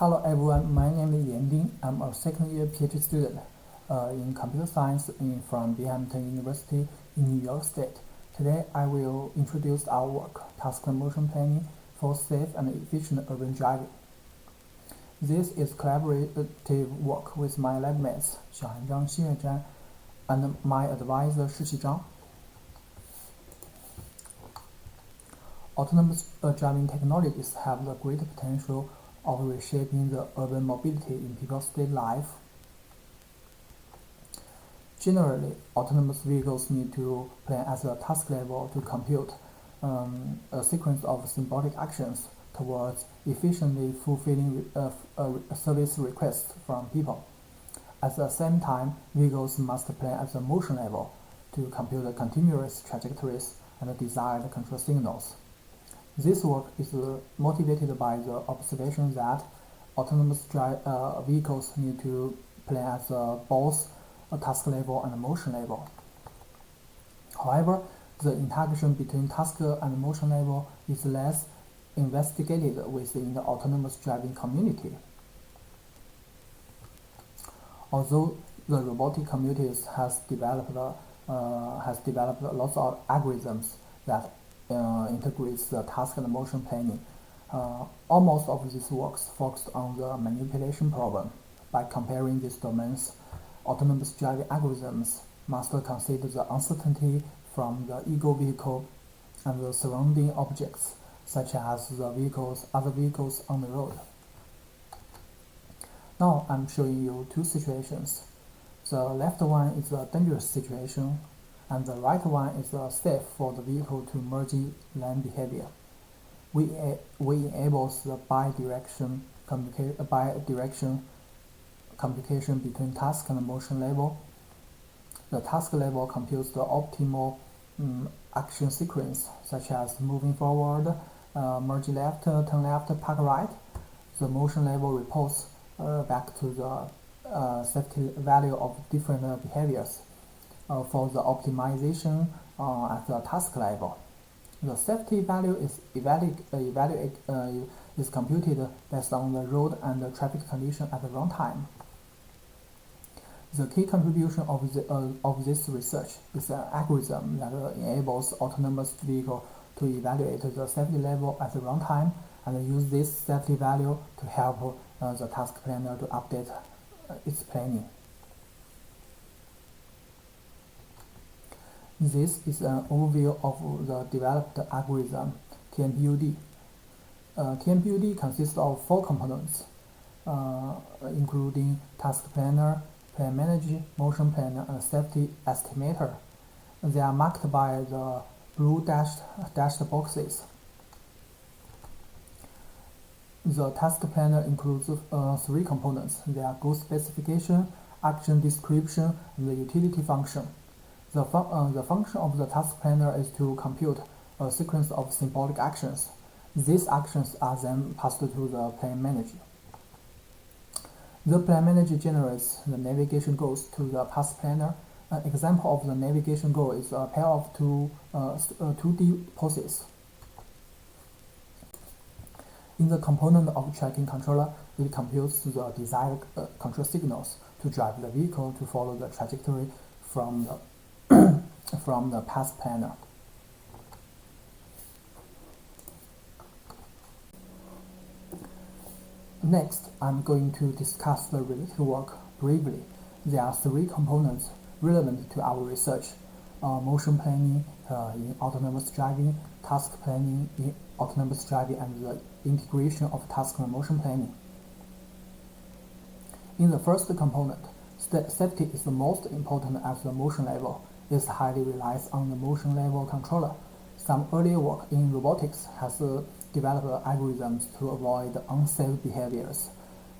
Hello everyone, my name is Yan Ding. I'm a second-year PhD student in computer science from Binghamton University in New York State. Today I will introduce our work, Task and Motion Planning for Safe and Efficient Urban Driving. This is collaborative work with my lab mates Xiaohan Zhang, Xinye Zhan, and my advisor Shiqi Zhang. Autonomous driving technologies have the great potential of reshaping the urban mobility in people's daily life. Generally, autonomous vehicles need to plan at the task level to compute a sequence of symbolic actions towards efficiently fulfilling service requests from people. At the same time, vehicles must plan at the motion level to compute the continuous trajectories and desired control signals. This work is motivated by the observation that autonomous vehicles need to plan at both a task level and a motion level. However, the interaction between task and motion level is less investigated within the autonomous driving community. Although the robotic community has developed lots of algorithms that integrates the task and motion planning. Almost all of these works focused on the manipulation problem. By comparing these domains, autonomous driving algorithms must consider the uncertainty from the ego vehicle and the surrounding objects, such as the other vehicles on the road. Now I'm showing you two situations. The left one is a dangerous situation, and the right one is safe for the vehicle to merge lane behavior. We enable the bi-direction communication between task and motion level. The task level computes the optimal action sequence, such as moving forward, merge left, turn left, park right. The motion level reports back to the safety value of different behaviors. For the optimization at the task level, the safety value is computed based on the road and the traffic condition at the runtime. The key contribution of this research is an algorithm that enables autonomous vehicle to evaluate the safety level at the runtime and use this safety value to help the task planner to update its planning. This is an overview of the developed algorithm, TMPUD. TMPUD consists of 4 components, including task planner, plan manager, motion planner, and safety estimator. They are marked by the blue dashed boxes. The task planner includes 3 components. They are goal specification, action description, and the utility function. The function of the task planner is to compute a sequence of symbolic actions. These actions are then passed to the plan manager. The plan manager generates the navigation goals to the task planner. An example of the navigation goal is a pair of 2D poses. In the component of tracking controller, it computes the desired control signals to drive the vehicle to follow the trajectory from the task planner. Next, I'm going to discuss the related work briefly. There are 3 components relevant to our research: motion planning in autonomous driving, task planning in autonomous driving, and the integration of task and motion planning. In the first component, safety is the most important at the motion level. This highly relies on the motion level controller. Some earlier work in robotics has developed algorithms to avoid unsafe behaviors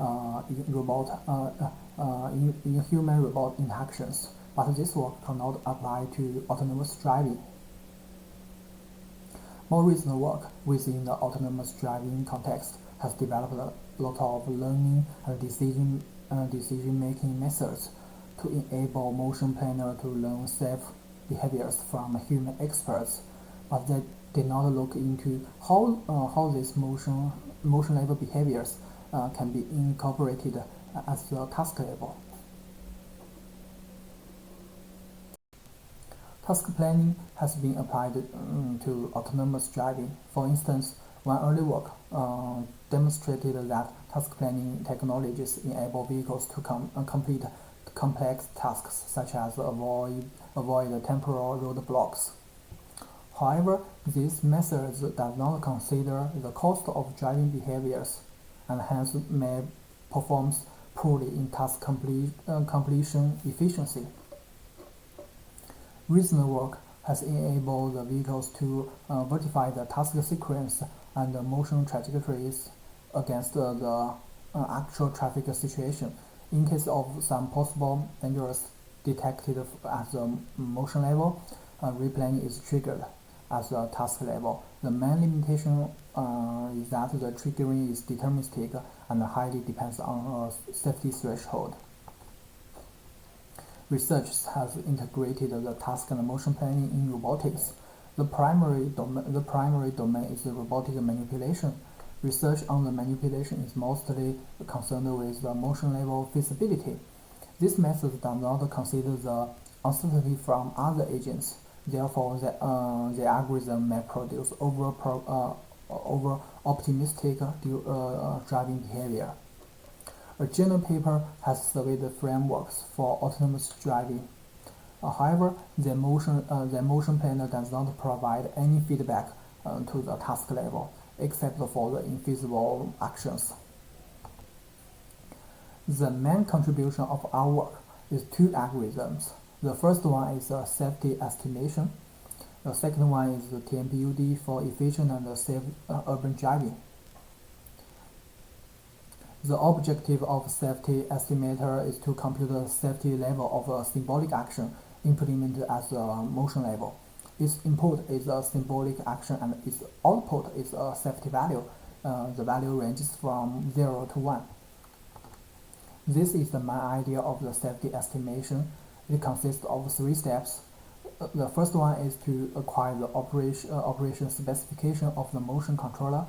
in human-robot interactions, but this work cannot apply to autonomous driving. More recent work within the autonomous driving context has developed a lot of learning and decision-making methods to enable motion planner to learn safe behaviors from human experts, but they did not look into how these motion level behaviors can be incorporated at the task level. Task planning has been applied to autonomous driving. For instance, one early work demonstrated that task planning technologies enable vehicles to complete complex tasks such as avoid temporal roadblocks. However, these methods do not consider the cost of driving behaviors and hence may perform poorly in task completion efficiency. Recent work has enabled the vehicles to verify the task sequence and the motion trajectories against the actual traffic situation. In case of some possible dangers detected at the motion level, replanning is triggered at the task level. The main limitation is that the triggering is deterministic and highly depends on a safety threshold. Research has integrated the task and motion planning in robotics. The primary domain is the robotic manipulation. Research on the manipulation is mostly concerned with the motion level feasibility. This method does not consider the uncertainty from other agents. Therefore, the algorithm may produce over-optimistic driving behavior. A journal paper has surveyed the frameworks for autonomous driving. However, the motion planner does not provide any feedback to the task level, except for the infeasible actions. The main contribution of our work is two algorithms. The first one is safety estimation. The second one is the TMPUD for efficient and safe urban driving. The objective of safety estimator is to compute the safety level of a symbolic action implemented at the motion level. Its input is a symbolic action and its output is a safety value. The value ranges from 0 to 1. This is the main idea of the safety estimation. It consists of 3 steps. The first one is to acquire the operation specification of the motion controller.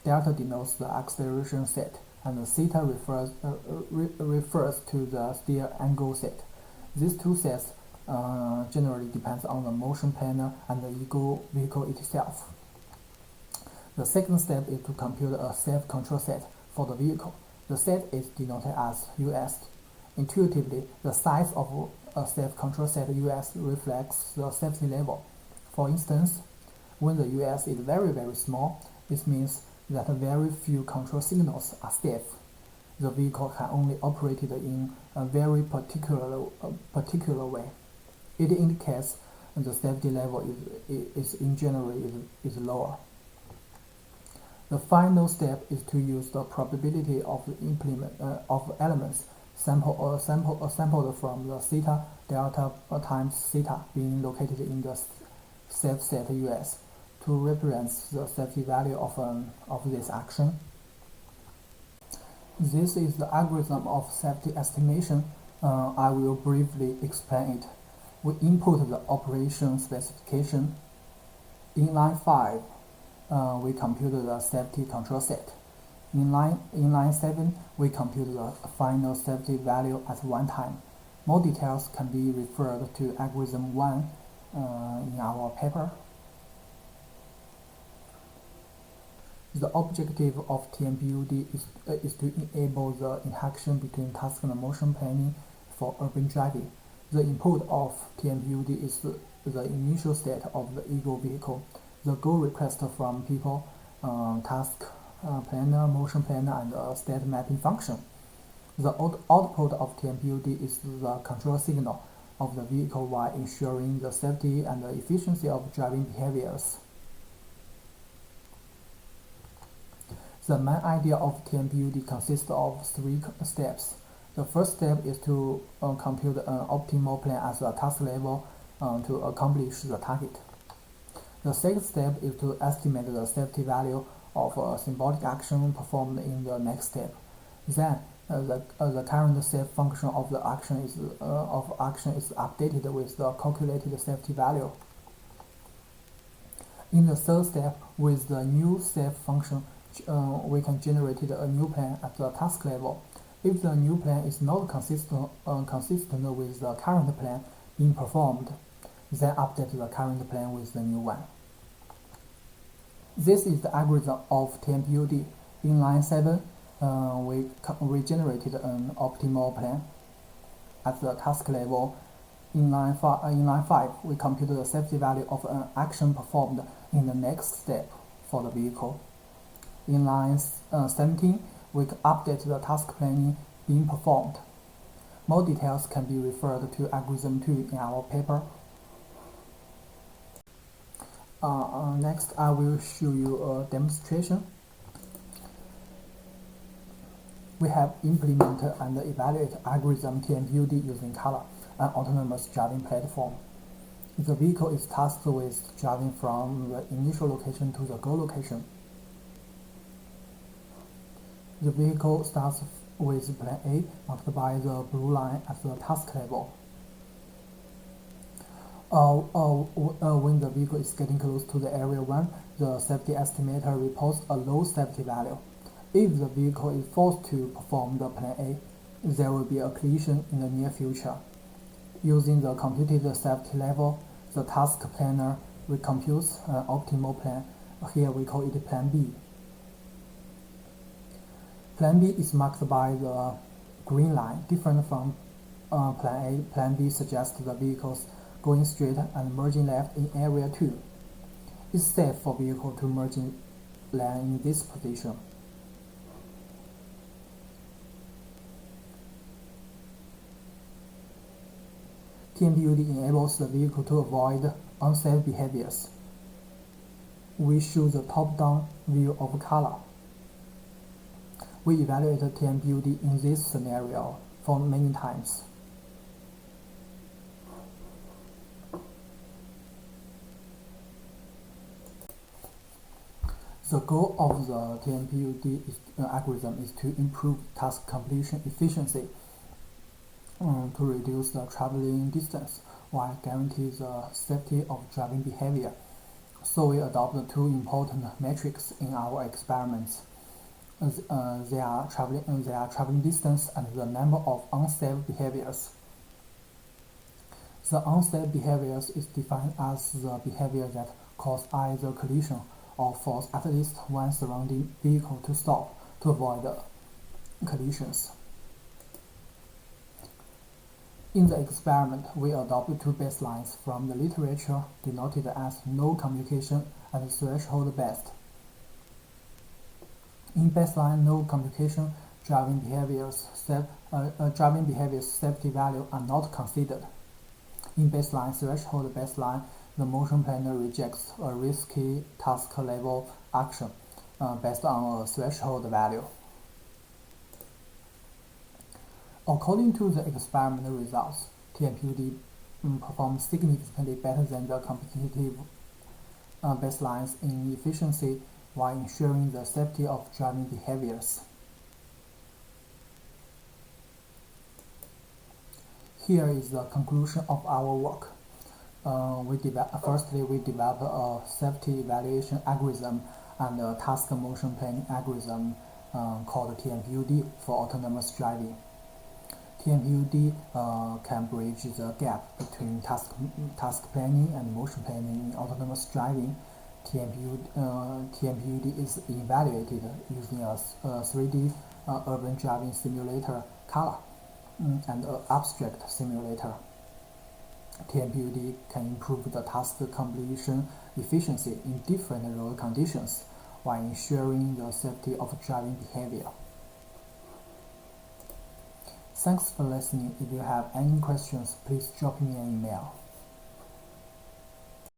Delta denotes the acceleration set, and the theta refers to the steer angle set. These two sets generally depends on the motion planner and the vehicle itself. The second step is to compute a safe control set for the vehicle. The set is denoted as US. Intuitively, the size of a safe control set US reflects the safety level. For instance, when the US is very, very small, this means that very few control signals are safe. The vehicle can only operate it in a very particular way. It indicates the safety level is in general is lower. The final step is to use the probability of elements sampled from the theta delta times theta being located in the safe set US to represent the safety value of this action. This is the algorithm of safety estimation. I will briefly explain it. We input the operation specification. In line 5, we compute the safety control set. In line 7, we compute the final safety value at one time. More details can be referred to algorithm 1 in our paper. The objective of TMPUD is to enable the interaction between task and motion planning for urban driving. The input of TMPUD is the initial state of the ego vehicle. The goal request from people, task planner, motion planner, and a state mapping function. The output of TMPUD is the control signal of the vehicle while ensuring the safety and the efficiency of driving behaviors. The main idea of TMPUD consists of 3 steps. The first step is to compute an optimal plan at the task level to accomplish the target. The second step is to estimate the safety value of a symbolic action performed in the next step. Then, the current safe function of the action is updated with the calculated safety value. In the third step, with the new safe function, we can generate a new plan at the task level. If the new plan is not consistent with the current plan being performed, then update the current plan with the new one. This is the algorithm of TMPUD. In line 7, we generated an optimal plan at the task level. In line 5, we compute the safety value of an action performed in the next step for the vehicle. In line 17, we update the task planning being performed. More details can be referred to algorithm 2 in our paper. Next, I will show you a demonstration. We have implemented and evaluated algorithm TMPUD using color, an autonomous driving platform. The vehicle is tasked with driving from the initial location to the goal location. The vehicle starts with plan A, marked by the blue line at the task level. When the vehicle is getting close to the area 1, the safety estimator reports a low safety value. If the vehicle is forced to perform the plan A, there will be a collision in the near future. Using the computed safety level, the task planner recomputes an optimal plan. Here we call it plan B. Plan B is marked by the green line. Different from plan A, plan B suggests the vehicles going straight and merging left in area 2. It's safe for vehicle to merge in lane in this position. TMPUD enables the vehicle to avoid unsafe behaviors. We show the top-down view of color. We evaluated TMPUD in this scenario for many times. The goal of the TMPUD algorithm is to improve task completion efficiency, to reduce the traveling distance while guarantee the safety of driving behavior. So we adopt two important metrics in our experiments. They are traveling distance and the number of unsafe behaviors. The unsafe behaviors is defined as the behavior that cause either collision or force at least one surrounding vehicle to stop to avoid collisions. In the experiment, we adopted two baselines from the literature denoted as no communication and threshold best. In baseline no communication, driving behaviors safety value are not considered. In baseline threshold baseline, the motion planner rejects a risky task level action based on a threshold value. According to the experimental results, TMPUD performs significantly better than the competitive baselines in efficiency while ensuring the safety of driving behaviors. Here is the conclusion of our work. Firstly, we developed a safety evaluation algorithm and a task motion planning algorithm called TMPUD for autonomous driving. TMPUD can bridge the gap between task planning and motion planning in autonomous driving. TMPUD is evaluated using a 3D urban driving simulator color and an abstract simulator. TMPUD can improve the task completion efficiency in different road conditions while ensuring the safety of driving behavior. Thanks for listening. If you have any questions, please drop me an email.